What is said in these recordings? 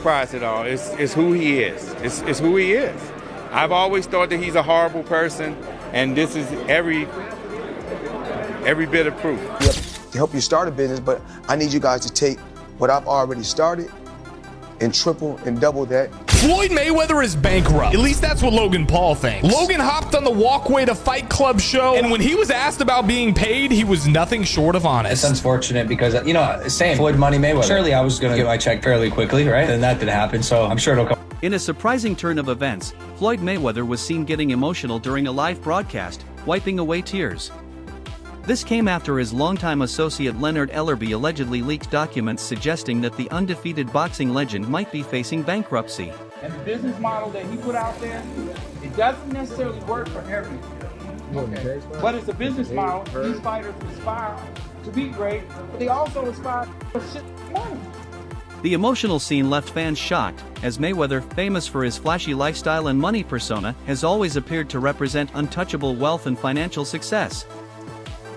surprised at all. It's who he is. It's who he is. I've always thought that he's a horrible person, and this is every bit of proof. Yep, to help you start a business, but I need you guys to take what I've already started and triple and double that. Floyd Mayweather is bankrupt. At least that's what Logan Paul thinks. Logan hopped on the Walkway to Fight Club show, and when he was asked about being paid, he was nothing short of honest. It's unfortunate because, you know, same Floyd Money Mayweather. Surely I was going to get my check fairly quickly, right? And that didn't happen, so I'm sure it'll come. In a surprising turn of events, Floyd Mayweather was seen getting emotional during a live broadcast, wiping away tears. This came after his longtime associate Leonard Ellerbe allegedly leaked documents suggesting that the undefeated boxing legend might be facing bankruptcy. And the business model that he put out there, it doesn't necessarily work for everyone. Okay. But it's a business model. These fighters aspire to be great, but they also aspire for shit money. The emotional scene left fans shocked, as Mayweather, famous for his flashy lifestyle and money persona, has always appeared to represent untouchable wealth and financial success.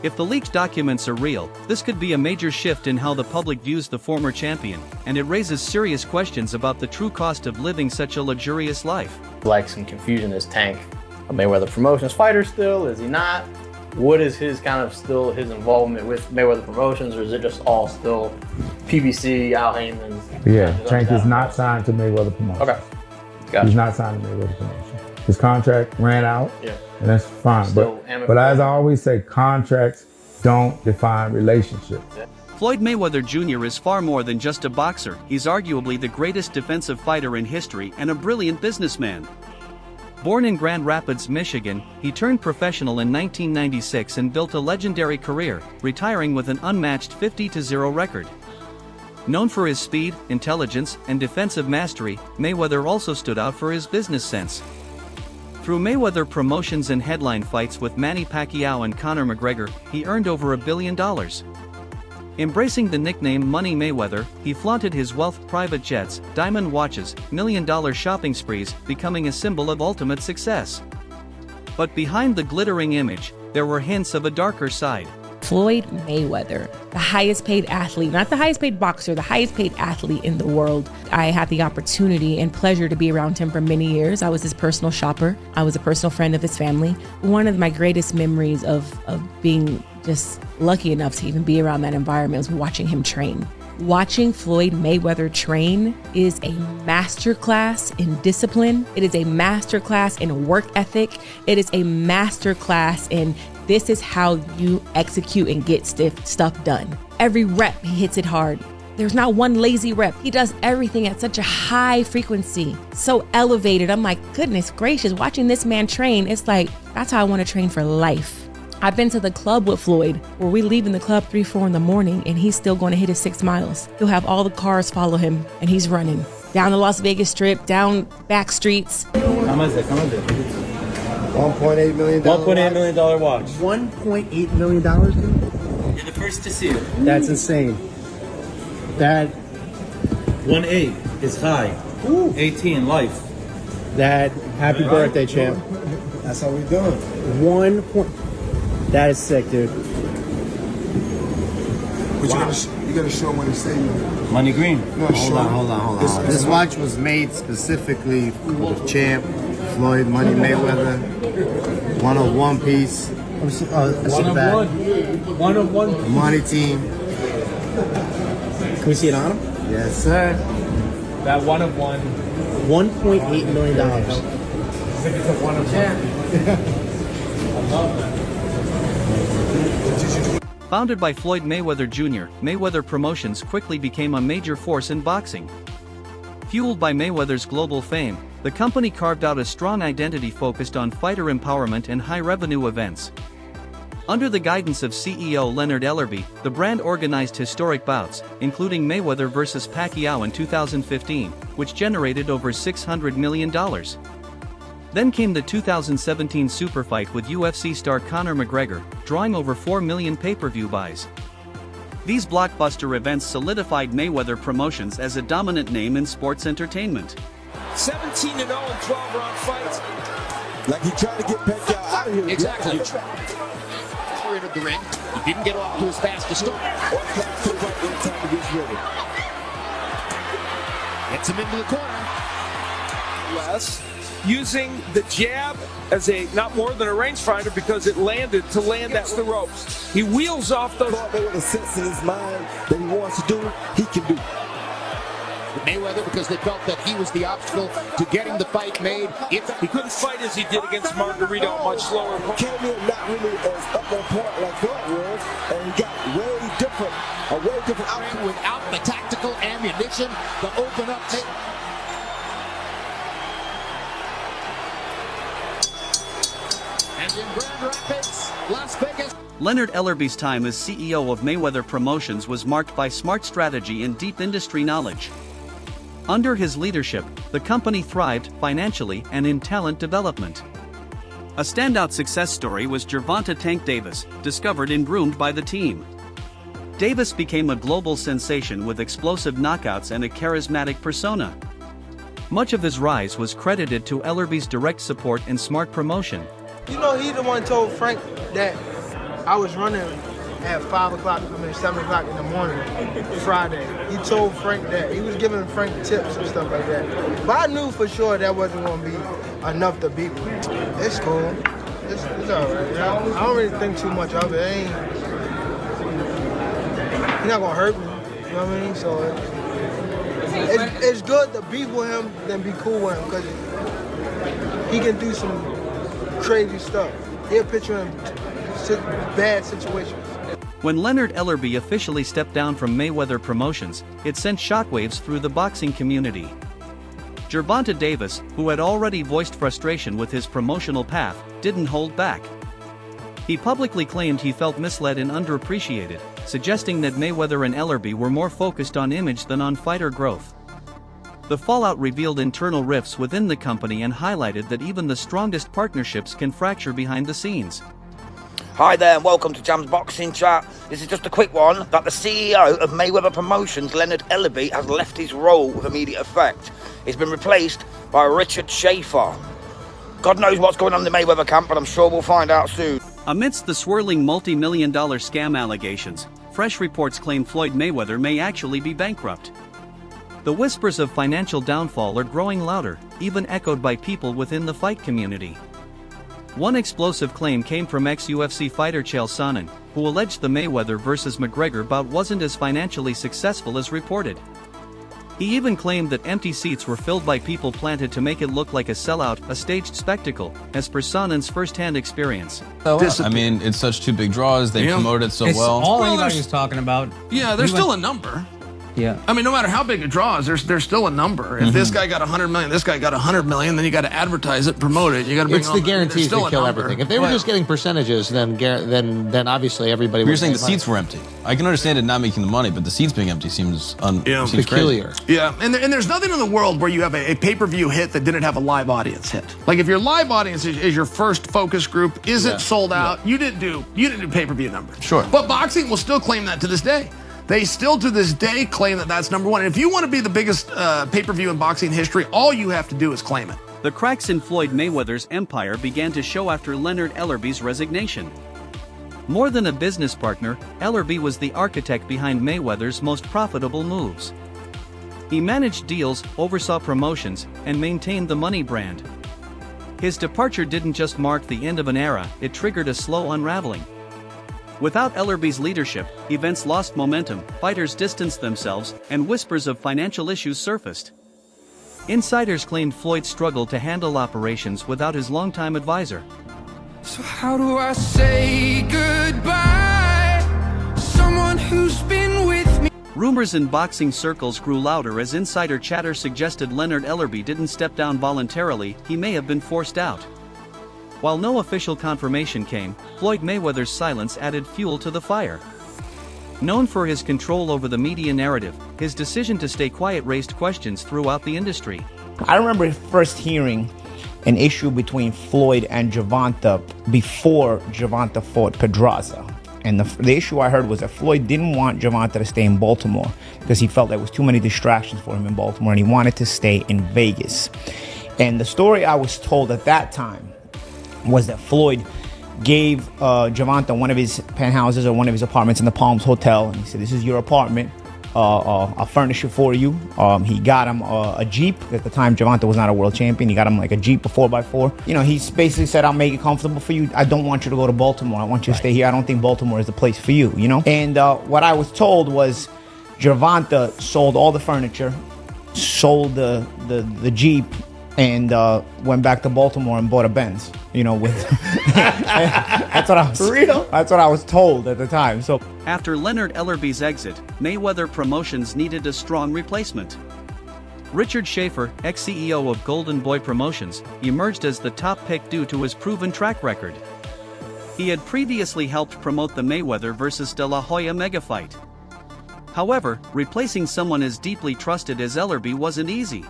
If the leaked documents are real, this could be a major shift in how the public views the former champion, and it raises serious questions about the true cost of living such a luxurious life. Like some confusion is Tank a Mayweather Promotions fighter still? Is he not? What is his his involvement with Mayweather Promotions, or is it just all still PBC, Al Heyman? Yeah, Tank is not signed to Mayweather Promotions. Okay, gotcha. He's not signed to Mayweather Promotions. His contract ran out. Yeah. And that's fine. But as I always say, contracts don't define relationships. Floyd Mayweather Jr. is far more than just a boxer. He's arguably the greatest defensive fighter in history and a brilliant businessman. Born in Grand Rapids, Michigan, he turned professional in 1996 and built a legendary career, retiring with an unmatched 50-0 record. Known for his speed, intelligence, and defensive mastery, Mayweather also stood out for his business sense. Through Mayweather Promotions and headline fights with Manny Pacquiao and Conor McGregor, he earned over $1 billion. Embracing the nickname Money Mayweather, he flaunted his wealth, private jets, diamond watches, million-dollar shopping sprees, becoming a symbol of ultimate success. But behind the glittering image, there were hints of a darker side. Floyd Mayweather, the highest paid athlete, not the highest paid boxer, the highest paid athlete in the world. I had the opportunity and pleasure to be around him for many years. I was his personal shopper. I was a personal friend of his family. One of my greatest memories of being just lucky enough to even be around that environment was watching him train. Watching Floyd Mayweather train is a masterclass in discipline. It is a masterclass in work ethic. It is a masterclass in this is how you execute and get stuff done. Every rep, he hits it hard. There's not one lazy rep. He does everything at such a high frequency, so elevated. I'm like, goodness gracious, watching this man train, it's like, that's how I want to train for life. I've been to the club with Floyd where we leave in the club 3, 4 in the morning and he's still going to hit his 6 miles. He'll have all the cars follow him and he's running down the Las Vegas Strip, down back streets. How much is it? $1.8 million. $1.8 million watch. $1.8 million, dude? You're the first to see it. That's insane. That 1.8 is high. Ooh. 18 life. That happy birthday, champ. That's how we doing. 1 point. That is sick, dude. But you gotta show when to say Money green. No, Hold on. This watch was made specifically for the champ, Floyd Money Mayweather. 1 of 1 piece. One of one. Money team. Can we see it on him? Yes, sir. That 1 of 1. $1.8 million. It's a 1 of 10. I love that. Founded by Floyd Mayweather Jr., Mayweather Promotions quickly became a major force in boxing. Fueled by Mayweather's global fame, the company carved out a strong identity focused on fighter empowerment and high-revenue events. Under the guidance of CEO Leonard Ellerbe, the brand organized historic bouts, including Mayweather vs. Pacquiao in 2015, which generated over $600 million. Then came the 2017 super fight with UFC star Conor McGregor, drawing over 4 million pay-per-view buys. These blockbuster events solidified Mayweather Promotions as a dominant name in sports entertainment. 17-0 in 12-round fights. Like he tried to get Pacquiao out of here. Exactly. He entered the ring. He didn't get off to his fastest start. And Gets him into the corner. Less. Using the jab as a not more than a rangefinder because it landed to land at the ropes. He wheels off those. With a sense in his mind that he wants to do, he can do. Mayweather, because they felt that he was the obstacle to getting the fight made. He couldn't fight as he did against Margarito, much slower. Came in not really as up on point like Floyd was, and he got a way different outcome. Without the tactical ammunition to open up. And in Grand Rapids, Las Vegas. Leonard Ellerby's time as CEO of Mayweather Promotions was marked by smart strategy and deep industry knowledge. Under his leadership, the company thrived financially and in talent development. A standout success story was Gervonta Tank Davis, discovered and groomed by the team. Davis became a global sensation with explosive knockouts and a charismatic persona. Much of his rise was credited to Ellerby's direct support and smart promotion. You know, he the one told Frank that I was running at 5 o'clock, 7 o'clock in the morning, Friday. He told Frank that. He was giving Frank tips and stuff like that. But I knew for sure that wasn't going to be enough to beat me. It's cool. It's all right. I don't really think too much of it. He's not going to hurt me. You know what I mean? So it's good to be with him than be cool with him because he can do some crazy stuff. He'll put you in bad situations. When Leonard Ellerby officially stepped down from Mayweather Promotions, it sent shockwaves through the boxing community. Gervonta Davis, who had already voiced frustration with his promotional path, didn't hold back. He publicly claimed he felt misled and underappreciated, suggesting that Mayweather and Ellerby were more focused on image than on fighter growth. The fallout revealed internal rifts within the company and highlighted that even the strongest partnerships can fracture behind the scenes. Hi there and welcome to Jam's Boxing Chat. This is just a quick one that the CEO of Mayweather Promotions, Leonard Ellerby, has left his role with immediate effect. He's been replaced by Richard Schaefer. God knows what's going on in the Mayweather camp, but I'm sure we'll find out soon. Amidst the swirling multi-million-dollar scam allegations, fresh reports claim Floyd Mayweather may actually be bankrupt. The whispers of financial downfall are growing louder, even echoed by people within the fight community. One explosive claim came from ex-UFC fighter Chael Sonnen, who alleged the Mayweather vs. McGregor bout wasn't as financially successful as reported. He even claimed that empty seats were filled by people planted to make it look like a sellout, a staged spectacle, as per Sonnen's first-hand experience. I mean, it's such two big draws, they promote it so it's well. All anybody's talking about. Yeah, there's still a number. Yeah. I mean, no matter how big a draw is, there's still a number. If this guy got 100 million, this guy got 100 million, then you got to advertise it, promote it. You got to bring. It's the guarantees that kill everything. If they were just getting percentages, then obviously everybody. You're would saying the seats were empty. I can understand it not making the money, but the seats being empty seems seems peculiar. Crazy. Yeah, and there's nothing in the world where you have a pay-per-view hit that didn't have a live audience hit. Like if your live audience is your first focus group, isn't sold out, you didn't do pay-per-view numbers. Sure. But boxing will still claim that to this day. They still to this day claim that that's number one. And if you want to be the biggest pay-per-view in boxing history, all you have to do is claim it. The cracks in Floyd Mayweather's empire began to show after Leonard Ellerby's resignation. More than a business partner, Ellerby was the architect behind Mayweather's most profitable moves. He managed deals, oversaw promotions, and maintained the money brand. His departure didn't just mark the end of an era, it triggered a slow unraveling. Without Ellerby's leadership, events lost momentum, fighters distanced themselves, and whispers of financial issues surfaced. Insiders claimed Floyd struggled to handle operations without his longtime advisor. So how do I say goodbye? Someone who's been with me. Rumors in boxing circles grew louder as insider chatter suggested Leonard Ellerby didn't step down voluntarily, he may have been forced out. While no official confirmation came, Floyd Mayweather's silence added fuel to the fire. Known for his control over the media narrative, his decision to stay quiet raised questions throughout the industry. I remember first hearing an issue between Floyd and Gervonta before Gervonta fought Pedraza. And the issue I heard was that Floyd didn't want Gervonta to stay in Baltimore because he felt there was too many distractions for him in Baltimore and he wanted to stay in Vegas. And the story I was told at that time was that Floyd gave Gervonta one of his penthouses or one of his apartments in the Palms Hotel, and he said, "This is your apartment. a furniture for you. He got him a Jeep. At the time, Gervonta was not a world champion. He got him like a Jeep, a 4x4. You know, he basically said, I'll make it comfortable for you. I don't want you to go to Baltimore. I want you to stay here. I don't think Baltimore is the place for you, you know? And what I was told was Gervonta sold all the furniture, sold the Jeep, and went back to Baltimore and bought a Benz. You know, with that's what I was real. That's what I was told at the time. So after Leonard Ellerby's exit, Mayweather Promotions needed a strong replacement. Richard Schaefer, ex-CEO of Golden Boy Promotions, emerged as the top pick due to his proven track record. He had previously helped promote the Mayweather vs. De La Hoya mega fight. However, replacing someone as deeply trusted as Ellerby wasn't easy.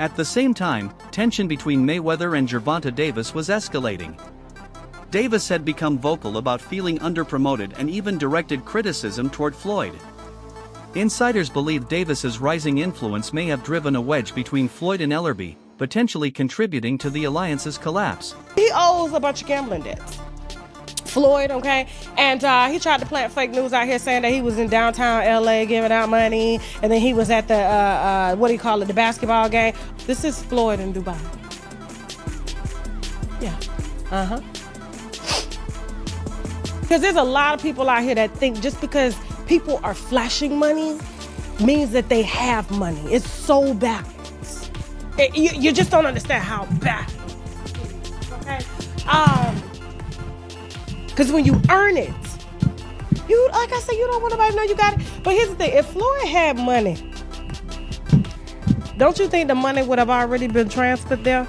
At the same time, tension between Mayweather and Gervonta Davis was escalating. Davis had become vocal about feeling underpromoted and even directed criticism toward Floyd. Insiders believe Davis's rising influence may have driven a wedge between Floyd and Ellerby, potentially contributing to the alliance's collapse. He owes a bunch of gambling debts. Floyd, okay? And he tried to plant fake news out here saying that he was in downtown LA giving out money, and then he was at the, the basketball game. This is Floyd in Dubai. Yeah, Because there's a lot of people out here that think just because people are flashing money means that they have money. It's so backwards. You just don't understand how backwards it is, okay? Because when you earn it, you, like I said, you don't want nobody to know you got it. But here's the thing, if Floyd had money, don't you think the money would have already been transferred there?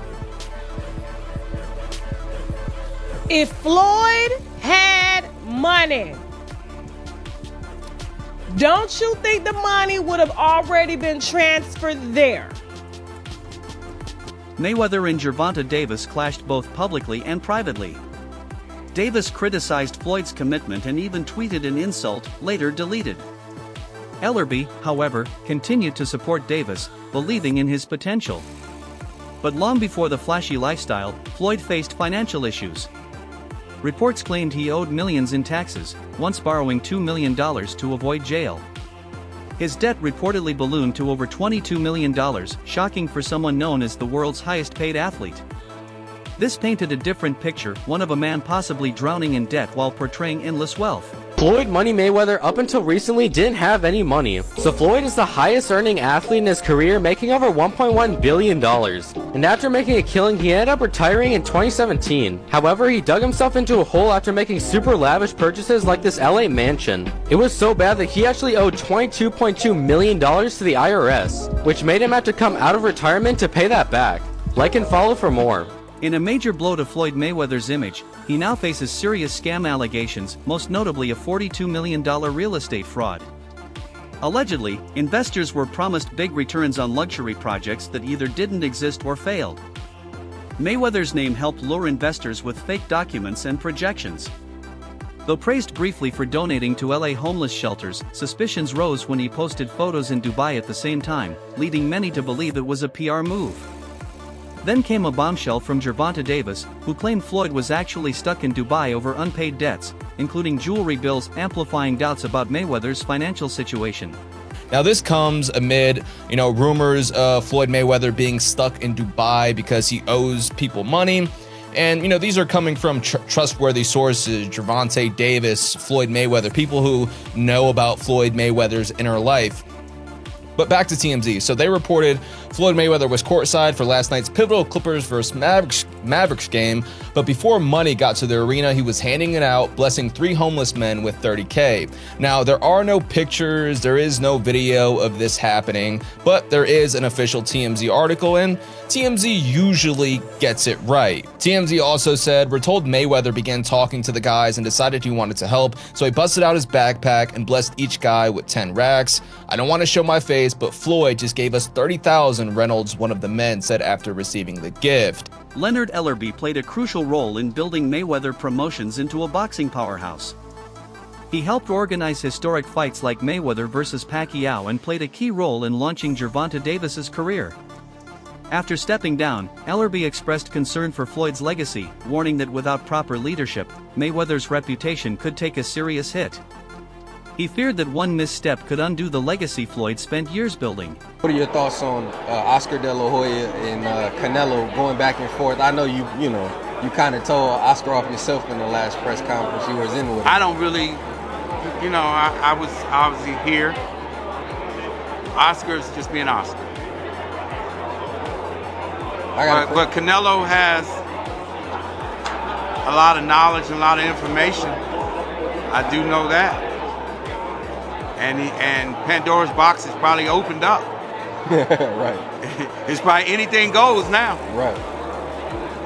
If Floyd had money, don't you think the money would have already been transferred there? Mayweather and Gervonta Davis clashed both publicly and privately. Davis criticized Floyd's commitment and even tweeted an insult, later deleted. Ellerby, however, continued to support Davis, believing in his potential. But long before the flashy lifestyle, Floyd faced financial issues. Reports claimed he owed millions in taxes, once borrowing $2 million to avoid jail. His debt reportedly ballooned to over $22 million, shocking for someone known as the world's highest-paid athlete. This painted a different picture, one of a man possibly drowning in debt while portraying endless wealth. Floyd Money Mayweather up until recently didn't have any money, so Floyd is the highest earning athlete in his career, making over $1.1 billion. And after making a killing, he ended up retiring in 2017. However, he dug himself into a hole after making super lavish purchases like this LA mansion. It was so bad that he actually owed $22.2 million to the IRS, which made him have to come out of retirement to pay that back. Like and follow for more. In a major blow to Floyd Mayweather's image, he now faces serious scam allegations, most notably a $42 million real estate fraud. Allegedly, investors were promised big returns on luxury projects that either didn't exist or failed. Mayweather's name helped lure investors with fake documents and projections. Though praised briefly for donating to LA homeless shelters, suspicions rose when he posted photos in Dubai at the same time, leading many to believe it was a PR move. Then came a bombshell from Gervonta Davis, who claimed Floyd was actually stuck in Dubai over unpaid debts, including jewelry bills, amplifying doubts about Mayweather's financial situation. Now this comes amid, rumors of Floyd Mayweather being stuck in Dubai because he owes people money. And, these are coming from trustworthy sources, Gervonta Davis, Floyd Mayweather, people who know about Floyd Mayweather's inner life. But back to TMZ. So they reported Floyd Mayweather was courtside for last night's pivotal Clippers vs. Mavericks game, but before money got to the arena, he was handing it out, blessing 3 homeless men with $30K. Now, there are no pictures, there is no video of this happening, but there is an official TMZ article, and TMZ usually gets it right. TMZ also said, we're told Mayweather began talking to the guys and decided he wanted to help, so he busted out his backpack and blessed each guy with 10 racks. I don't want to show my face, but Floyd just gave us $30,000, Reynolds, one of the men, said after receiving the gift. Leonard Ellerby played a crucial role in building Mayweather Promotions into a boxing powerhouse. He helped organize historic fights like Mayweather vs. Pacquiao and played a key role in launching Gervonta Davis's career. After stepping down, Ellerby expressed concern for Floyd's legacy, warning that without proper leadership, Mayweather's reputation could take a serious hit. He feared that one misstep could undo the legacy Floyd spent years building. What are your thoughts on Oscar De La Hoya and Canelo going back and forth? I know you kind of told Oscar off yourself in the last press conference you was in with him. I don't really, I was obviously here. Oscar's just being Oscar. But Canelo has a lot of knowledge and a lot of information. I do know that. And Pandora's box is probably opened up. Right. It's probably anything goes now. Right.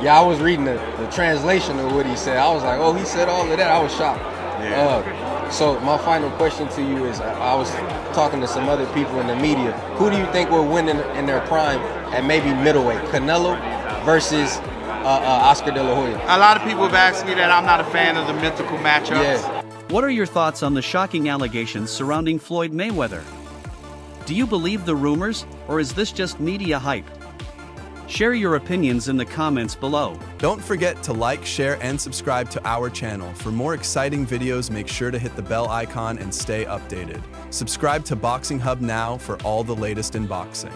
Yeah, I was reading the translation of what he said. I was like, oh, he said all of that. I was shocked. Yeah. So my final question to you is, I was talking to some other people in the media. Who do you think will win in their prime at maybe middleweight? Canelo versus Oscar De La Hoya? A lot of people have asked me that. I'm not a fan of the mythical matchups. Yeah. What are your thoughts on the shocking allegations surrounding Floyd Mayweather? Do you believe the rumors, or is this just media hype? Share your opinions in the comments below. Don't forget to like, share, and subscribe to our channel. For more exciting videos, make sure to hit the bell icon and stay updated. Subscribe to Boxing Hub now for all the latest in boxing.